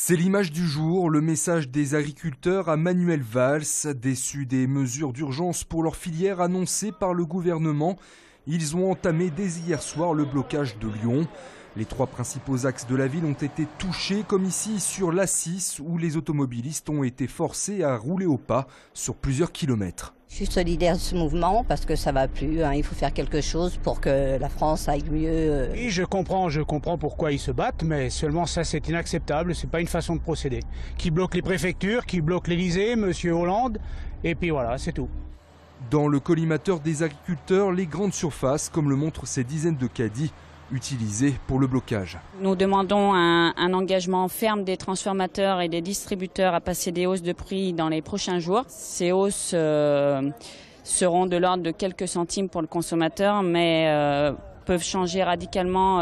C'est l'image du jour, le message des agriculteurs à Manuel Valls, déçus des mesures d'urgence pour leur filière annoncées par le gouvernement. Ils ont entamé dès hier soir le blocage de Lyon. Les 3 principaux axes de la ville ont été touchés, comme ici sur l'A6, où les automobilistes ont été forcés à rouler au pas sur plusieurs kilomètres. Je suis solidaire de ce mouvement parce que ça va plus, il faut faire quelque chose pour que la France aille mieux. Oui, je comprends pourquoi ils se battent, mais seulement ça c'est inacceptable, c'est pas une façon de procéder. Qui bloque les préfectures, qui bloque l'Elysée, Monsieur Hollande, et puis voilà, c'est tout. Dans le collimateur des agriculteurs, les grandes surfaces, comme le montrent ces dizaines de caddies, utilisés pour le blocage. Nous demandons un engagement ferme des transformateurs et des distributeurs à passer des hausses de prix dans les prochains jours. Ces hausses seront de l'ordre de quelques centimes pour le consommateur, mais peuvent changer radicalement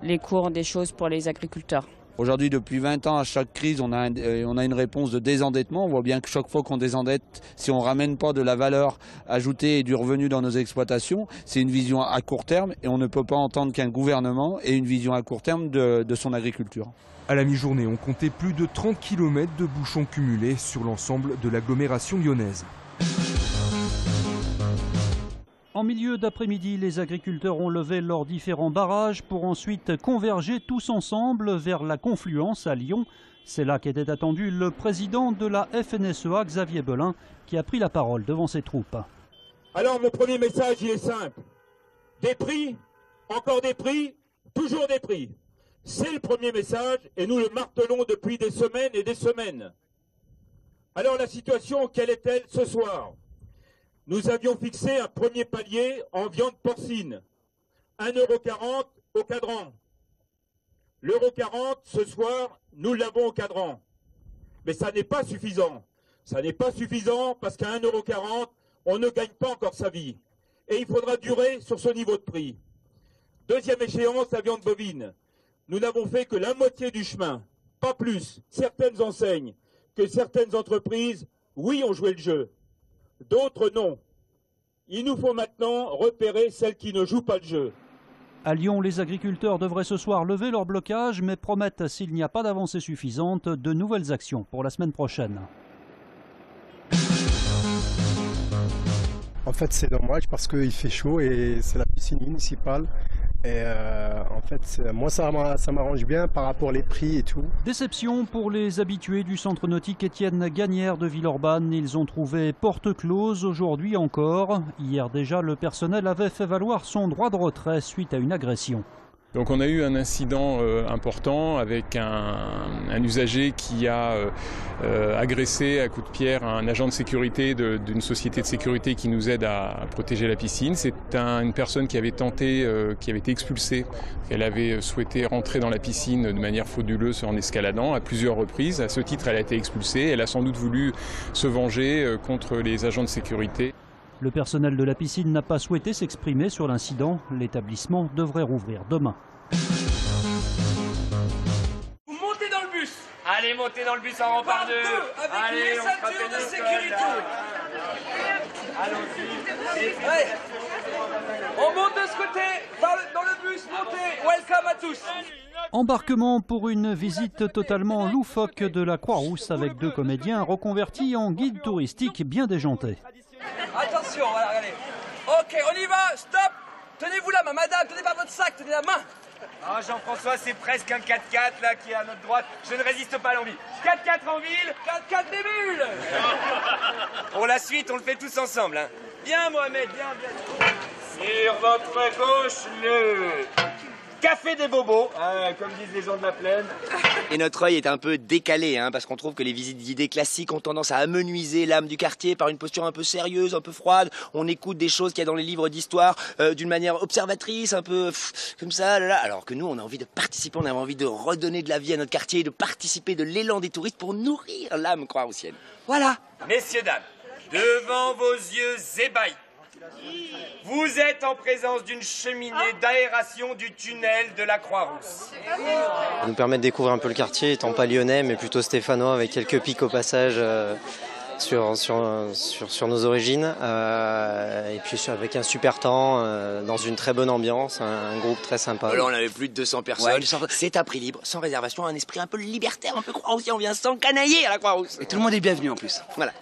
les cours des choses pour les agriculteurs. Aujourd'hui, depuis 20 ans, à chaque crise, on a une réponse de désendettement. On voit bien que chaque fois qu'on désendette, si on ne ramène pas de la valeur ajoutée et du revenu dans nos exploitations, c'est une vision à court terme et on ne peut pas entendre qu'un gouvernement ait une vision à court terme de son agriculture. À la mi-journée, on comptait plus de 30 km de bouchons cumulés sur l'ensemble de l'agglomération lyonnaise. En milieu d'après-midi, les agriculteurs ont levé leurs différents barrages pour ensuite converger tous ensemble vers la confluence à Lyon. C'est là qu'était attendu le président de la FNSEA, Xavier Belin, qui a pris la parole devant ses troupes. Alors mon premier message, il est simple. Des prix, encore des prix, toujours des prix. C'est le premier message et nous le martelons depuis des semaines et des semaines. Alors la situation, quelle est-elle ce soir ? Nous avions fixé un premier palier en viande porcine, 1,40 € au cadran. L'euro 40, ce soir, nous l'avons au cadran. Mais ça n'est pas suffisant. Ça n'est pas suffisant parce qu'à 1,40 €, on ne gagne pas encore sa vie. Et il faudra durer sur ce niveau de prix. Deuxième échéance, la viande bovine. Nous n'avons fait que la moitié du chemin, pas plus. Certaines enseignes, que certaines entreprises, oui, ont joué le jeu. D'autres non. Il nous faut maintenant repérer celles qui ne jouent pas le jeu. À Lyon, les agriculteurs devraient ce soir lever leur blocage, mais promettent, s'il n'y a pas d'avancée suffisante, de nouvelles actions pour la semaine prochaine. En fait, c'est dommage parce qu'il fait chaud et c'est la piscine municipale. Et en fait, moi, ça m'arrange bien par rapport aux prix et tout. Déception pour les habitués du centre nautique Étienne Gagnère de Villeurbanne. Ils ont trouvé porte close aujourd'hui encore. Hier déjà, le personnel avait fait valoir son droit de retrait suite à une agression. Donc on a eu un incident important avec un usager qui a agressé à coups de pierre un agent de sécurité d'une société de sécurité qui nous aide à protéger la piscine. C'est une personne qui avait tenté, qui avait été expulsée. Elle avait souhaité rentrer dans la piscine de manière frauduleuse en escaladant à plusieurs reprises. À ce titre, elle a été expulsée. Elle a sans doute voulu se venger contre les agents de sécurité. Le personnel de la piscine n'a pas souhaité s'exprimer sur l'incident. L'établissement devrait rouvrir demain. Vous montez dans le bus. Allez, montez dans le bus en rang par deux. Avec les ceintures de sécurité. Allons-y. Ouais. On monte de ce côté. Dans le bus, montez. Welcome à tous. Embarquement pour une visite totalement loufoque de la Croix-Rousse avec 2 comédiens reconvertis en guides touristiques bien déjantés. Attention, voilà, regardez. Ok, on y va, stop. Tenez-vous la main, madame, tenez pas votre sac, tenez la main. Ah, Jean-François, c'est presque un 4x4 là qui est à notre droite. Je ne résiste pas à l'envie. 4x4 en ville, 4x4 des bulles. Pour la suite, on le fait tous ensemble. Hein. Viens, Mohamed, viens. Sur votre gauche, le café des bobos, comme disent les gens de la plaine. Et notre œil est un peu décalé, parce qu'on trouve que les visites guidées classiques ont tendance à amenuiser l'âme du quartier par une posture un peu sérieuse, un peu froide. On écoute des choses qu'il y a dans les livres d'histoire d'une manière observatrice, un peu comme ça, là. Alors que nous, on a envie de participer, on a envie de redonner de la vie à notre quartier, de participer de l'élan des touristes pour nourrir l'âme croix-roussienne. Voilà. Messieurs, dames, devant vos yeux ébahis, vous êtes en présence d'une cheminée d'aération du tunnel de la Croix-Rousse. Ça nous permet de découvrir un peu le quartier, étant pas lyonnais, mais plutôt stéphanois, avec quelques pics au passage sur nos origines, et puis avec un super temps, dans une très bonne ambiance, un groupe très sympa. Là, on avait plus de 200 personnes. Ouais, c'est à prix libre, sans réservation, un esprit un peu libertaire, on peut croire aussi, on vient s'encanailler à la Croix-Rousse. Et tout le monde est bienvenu en plus. Voilà.